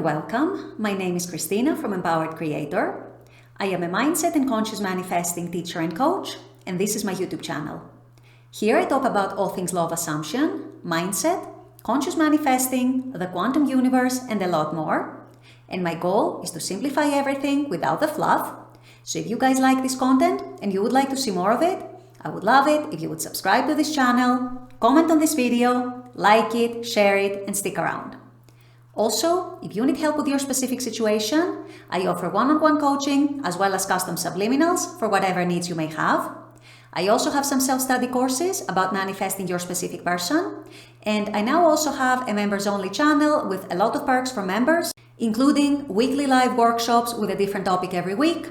welcome. My name is Christina from Empowered Creator. I am a mindset and conscious manifesting teacher and coach, and this is my YouTube channel. Here I talk about all things law of assumption, mindset, conscious manifesting, the quantum universe, and a lot more. And my goal is to simplify everything without the fluff. So if you guys like this content and you would like to see more of it, I would love it if you would subscribe to this channel, comment on this video, like it, share it, and stick around. Also, if you need help with your specific situation, I offer one-on-one coaching as well as custom subliminals for whatever needs you may have. I also have some self-study courses about manifesting your specific person. And I now also have a members-only channel with a lot of perks for members, including weekly live workshops with a different topic every week,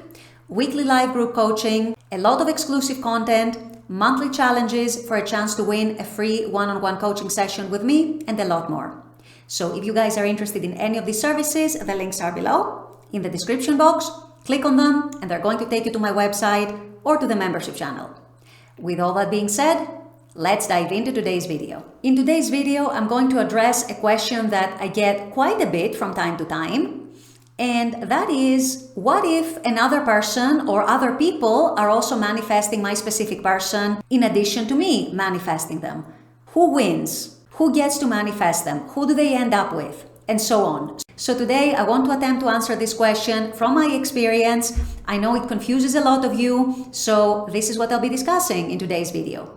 weekly live group coaching, a lot of exclusive content, monthly challenges for a chance to win a free one-on-one coaching session with me, and a lot more. So if you guys are interested in any of these services, the links are below in the description box. Click on them and they're going to take you to my website or to the membership channel. With all that being said, let's dive into today's video. In today's video, I'm going to address a question that I get quite a bit from time to time. And that is, what if another person or other people are also manifesting my specific person in addition to me manifesting them? Who wins? Who gets to manifest them? Who do they end up with? And so on. So today I want to attempt to answer this question from my experience. I know it confuses a lot of you, so this is what I'll be discussing in today's video.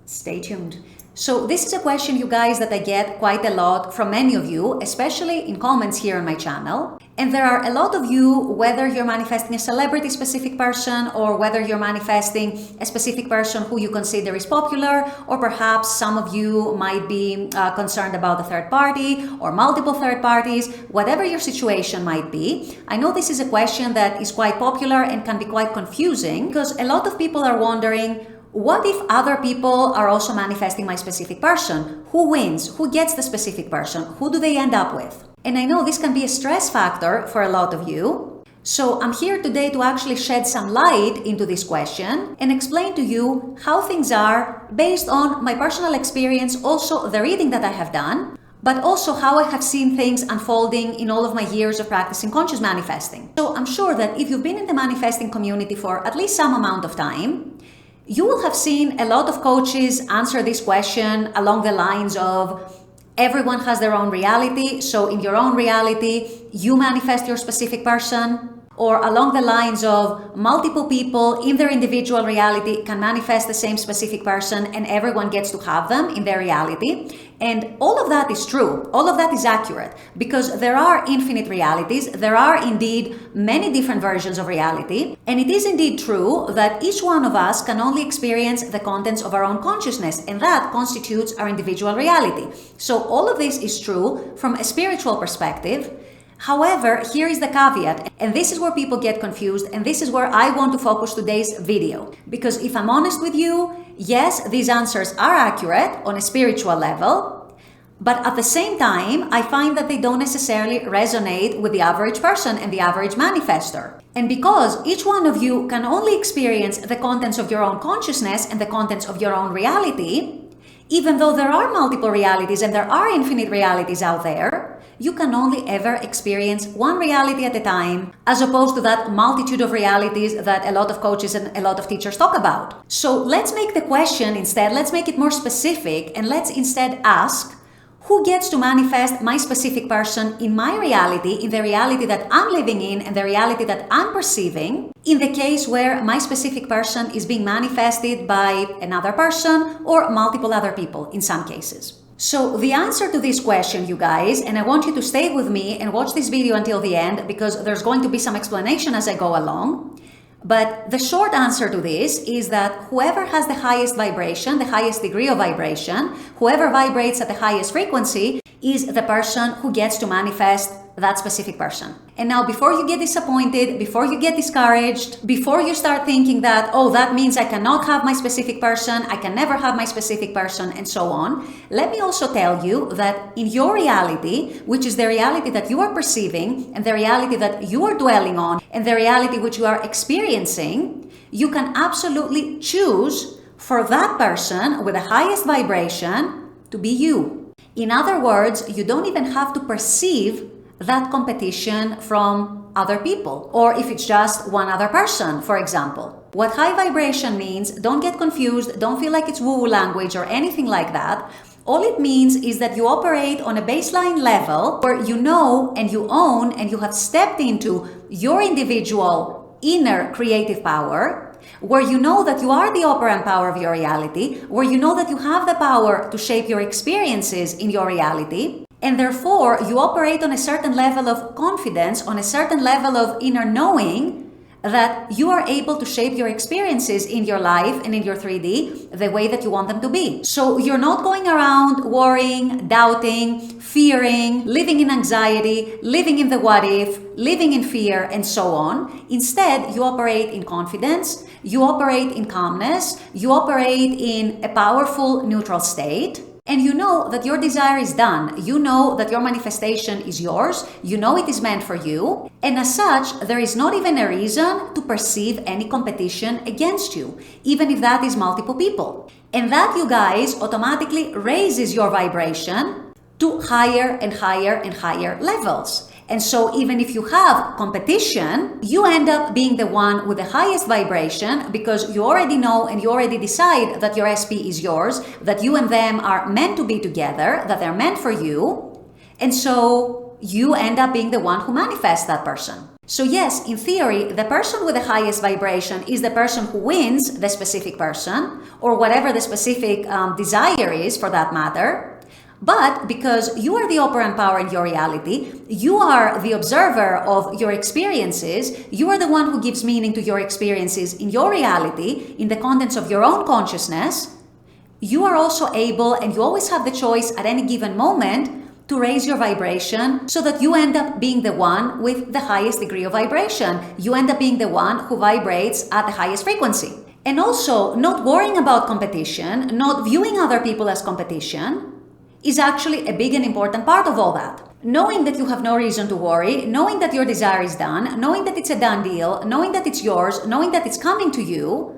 Stay tuned. So this is a question, you guys, that I get quite a lot from many of you, especially in comments here on my channel. And there are a lot of you, whether you're manifesting a celebrity specific person or whether you're manifesting a specific person who you consider is popular, or perhaps some of you might be concerned about the third party or multiple third parties, whatever your situation might be. I know this is a question that is quite popular and can be quite confusing because a lot of people are wondering, what if other people are also manifesting my specific person? Who wins? Who gets the specific person? Who do they end up with? And I know this can be a stress factor for a lot of you. So I'm here today to actually shed some light into this question and explain to you how things are based on my personal experience, also the reading that I have done, but also how I have seen things unfolding in all of my years of practicing conscious manifesting. So I'm sure that if you've been in the manifesting community for at least some amount of time, you will have seen a lot of coaches answer this question along the lines of, everyone has their own reality, so in your own reality, you manifest your specific person. Or along the lines of, multiple people in their individual reality can manifest the same specific person and everyone gets to have them in their reality. And all of that is true. All of that is accurate because there are infinite realities. There are indeed many different versions of reality. And it is indeed true that each one of us can only experience the contents of our own consciousness, and that constitutes our individual reality. So all of this is true from a spiritual perspective. However, here is the caveat, and this is where people get confused, and this is where I want to focus today's video. Because if I'm honest with you, yes, these answers are accurate on a spiritual level, but at the same time, I find that they don't necessarily resonate with the average person and the average manifestor. And because each one of you can only experience the contents of your own consciousness and the contents of your own reality, even though there are multiple realities and there are infinite realities out there, you can only ever experience one reality at a time, as opposed to that multitude of realities that a lot of coaches and a lot of teachers talk about. So let's make the question instead, let's make it more specific, and let's instead ask, who gets to manifest my specific person in my reality, in the reality that I'm living in and the reality that I'm perceiving, in the case where my specific person is being manifested by another person or multiple other people in some cases? So the answer to this question, you guys, and I want you to stay with me and watch this video until the end because there's going to be some explanation as I go along. But the short answer to this is that whoever has the highest vibration, the highest degree of vibration, whoever vibrates at the highest frequency is the person who gets to manifest that specific person. And now, before you get disappointed, before you get discouraged, before you start thinking that, oh, that means I cannot have my specific person, I can never have my specific person, and so on, let me also tell you that in your reality, which is the reality that you are perceiving, and the reality that you are dwelling on, and the reality which you are experiencing, you can absolutely choose for that person with the highest vibration to be you. In other words, you don't even have to perceive that competition from other people, or if it's just one other person, for example. What high vibration means, don't get confused, don't feel like it's woo-woo language or anything like that. All it means is that you operate on a baseline level where you know and you own and you have stepped into your individual inner creative power, where you know that you are the operant power of your reality, where you know that you have the power to shape your experiences in your reality, and therefore you operate on a certain level of confidence, on a certain level of inner knowing that you are able to shape your experiences in your life and in your 3D the way that you want them to be. So you're not going around worrying, doubting, fearing, living in anxiety, living in the what if, living in fear, and so on. Instead, you operate in confidence, you operate in calmness, you operate in a powerful neutral state. And you know that your desire is done. You know that your manifestation is yours. You know it is meant for you. And as such, there is not even a reason to perceive any competition against you, even if that is multiple people. And that, you guys, automatically raises your vibration to higher and higher and higher levels. And so even if you have competition, you end up being the one with the highest vibration because you already know and you already decide that your SP is yours, that you and them are meant to be together, that they're meant for you. And so you end up being the one who manifests that person. So yes, in theory, the person with the highest vibration is the person who wins the specific person, or whatever the specific desire is for that matter. But because you are the operant power in your reality, you are the observer of your experiences, you are the one who gives meaning to your experiences in your reality, in the contents of your own consciousness, you are also able, and you always have the choice at any given moment, to raise your vibration so that you end up being the one with the highest degree of vibration. You end up being the one who vibrates at the highest frequency. And also, not worrying about competition, not viewing other people as competition, is actually a big and important part of all that. Knowing that you have no reason to worry, knowing that your desire is done, knowing that it's a done deal, knowing that it's yours, knowing that it's coming to you,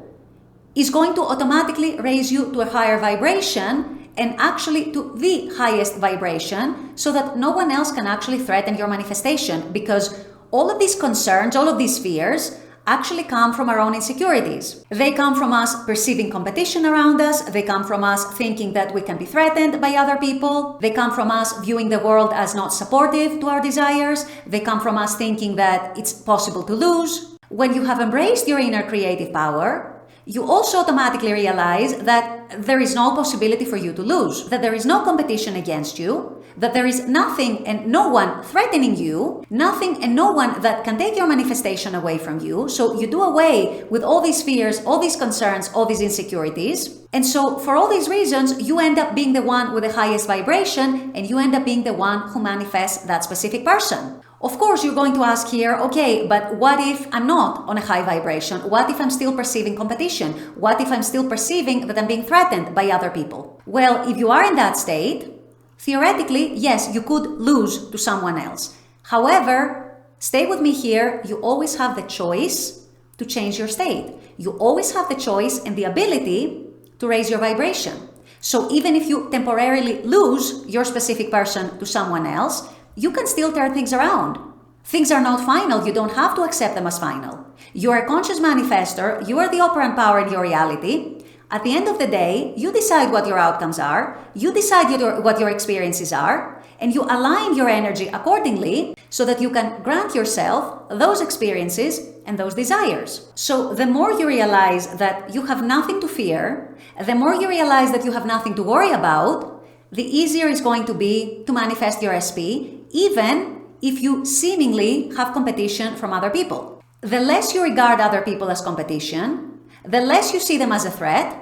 is going to automatically raise you to a higher vibration and actually to the highest vibration so that no one else can actually threaten your manifestation, because all of these concerns, all of these fears actually come from our own insecurities. They come from us perceiving competition around us. They come from us thinking that we can be threatened by other people. They come from us viewing the world as not supportive to our desires. They come from us thinking that it's possible to lose. When you have embraced your inner creative power, you also automatically realize that there is no possibility for you to lose, that there is no competition against you, that there is nothing and no one threatening you, nothing and no one that can take your manifestation away from you. So you do away with all these fears, all these concerns, all these insecurities. And so for all these reasons, you end up being the one with the highest vibration, and you end up being the one who manifests that specific person. Of course, you're going to ask here, okay, but what if I'm not on a high vibration? What if I'm still perceiving competition? What if I'm still perceiving that I'm being threatened by other people? Well, if you are in that state, theoretically, yes, you could lose to someone else. However, stay with me here, you always have the choice to change your state. You always have the choice and the ability to raise your vibration. So even if you temporarily lose your specific person to someone else, you can still turn things around. Things are not final. You don't have to accept them as final. You are a conscious manifester. You are the operant power in your reality. At the end of the day, you decide what your outcomes are. You decide what your experiences are. And you align your energy accordingly so that you can grant yourself those experiences and those desires. So the more you realize that you have nothing to fear, the more you realize that you have nothing to worry about, the easier it's going to be to manifest your SP, even if you seemingly have competition from other people. The less you regard other people as competition, the less you see them as a threat,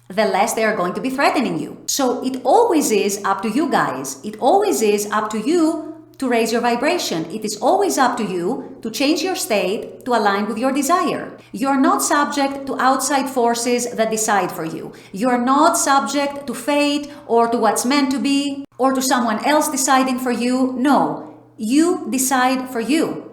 the less they are going to be threatening you. So it always is up to you guys. It always is up to you to raise your vibration. It is always up to you to change your state to align with your desire. You are not subject to outside forces that decide for you. You are not subject to fate or to what's meant to be or to someone else deciding for you. No, you decide for you.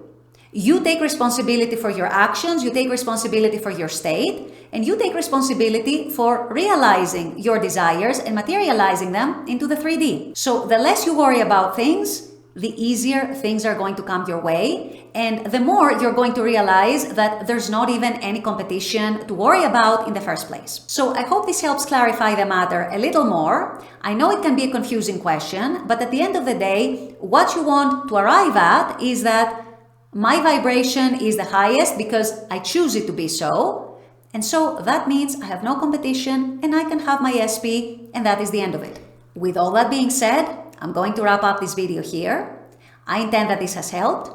You take responsibility for your actions, you take responsibility for your state, and you take responsibility for realizing your desires and materializing them into the 3D. So the less you worry about things, the easier things are going to come your way, and the more you're going to realize that there's not even any competition to worry about in the first place. So I hope this helps clarify the matter a little more. I know it can be a confusing question, but at the end of the day, what you want to arrive at is that my vibration is the highest because I choose it to be so. And so that means I have no competition and I can have my SP, and that is the end of it. With all that being said, I'm going to wrap up this video here. I intend that this has helped.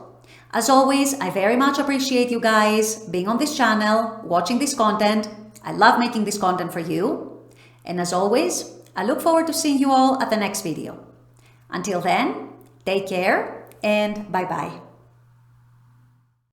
As always, I very much appreciate you guys being on this channel, watching this content. I love making this content for you. And as always, I look forward to seeing you all at the next video. Until then, take care and bye-bye.